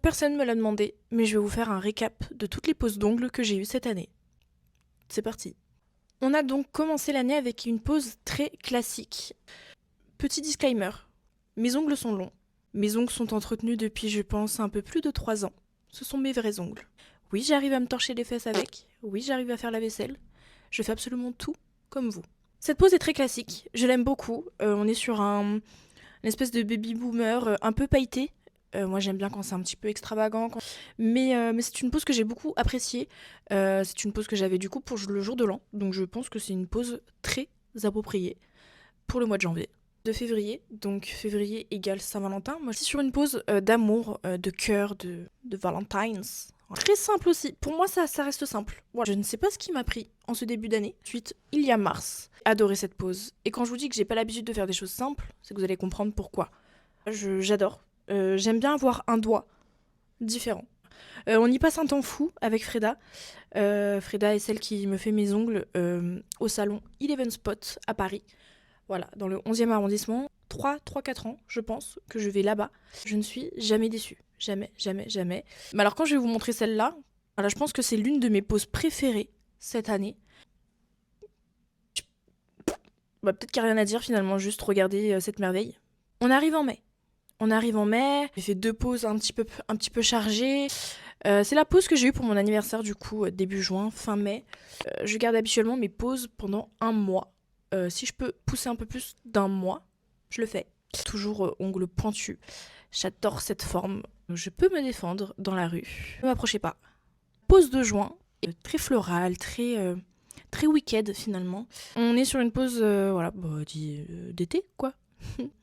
Personne ne me l'a demandé, mais je vais vous faire un récap de toutes les poses d'ongles que j'ai eues cette année. C'est parti. On a donc commencé l'année avec une pose très classique. Petit disclaimer, mes ongles sont longs. Mes ongles sont entretenus depuis, je pense, un peu plus de 3 ans. Ce sont mes vrais ongles. Oui, j'arrive à me torcher les fesses avec. Oui, j'arrive à faire la vaisselle. Je fais absolument tout comme vous. Cette pose est très classique, je l'aime beaucoup. On est sur une espèce de baby boomer un peu pailleté. Moi j'aime bien quand c'est un petit peu extravagant. Mais c'est une pose que j'ai beaucoup appréciée. C'est une pose que j'avais du coup pour le jour de l'an. Donc je pense que c'est une pose très appropriée pour le mois de janvier. De février, donc février égale Saint-Valentin. Moi je suis sur une pose d'amour, de cœur, de Valentine's. Très simple aussi. Pour moi, ça reste simple. Voilà. Je ne sais pas ce qui m'a pris en ce début d'année. Ensuite, il y a mars. Adoré cette pose. Et quand je vous dis que j'ai pas l'habitude de faire des choses simples, c'est que vous allez comprendre pourquoi. J'adore. J'aime bien avoir un doigt différent. On y passe un temps fou avec Freda. Freda est celle qui me fait mes ongles au salon Eleven Spot à Paris. Voilà, dans le 11e arrondissement. 3-4 ans, je pense, que je vais là-bas. Je ne suis jamais déçue. Jamais, jamais, jamais. Mais alors quand je vais vous montrer celle-là, voilà, je pense que c'est l'une de mes poses préférées cette année. Bah, peut-être qu'il n'y a rien à dire finalement, juste regarder cette merveille. On arrive en mai. J'ai fait 2 pauses un petit peu chargées. C'est la pause que j'ai eue pour mon anniversaire du coup, début juin, fin mai. Je garde habituellement mes pauses pendant un mois. Si je peux pousser un peu plus d'un mois, je le fais. Toujours ongles pointus. J'adore cette forme. Je peux me défendre dans la rue. Ne m'approchez pas. Pause de juin, très florale, très week-end finalement. On est sur une pause voilà, d'été quoi.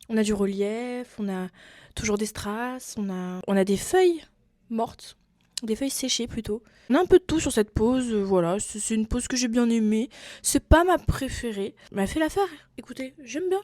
On a du relief, on a toujours des strass, on a des feuilles mortes, des feuilles séchées plutôt. On a un peu de tout sur cette pause, voilà, c'est une pause que j'ai bien aimée. C'est pas ma préférée, mais elle fait l'affaire. Écoutez, j'aime bien.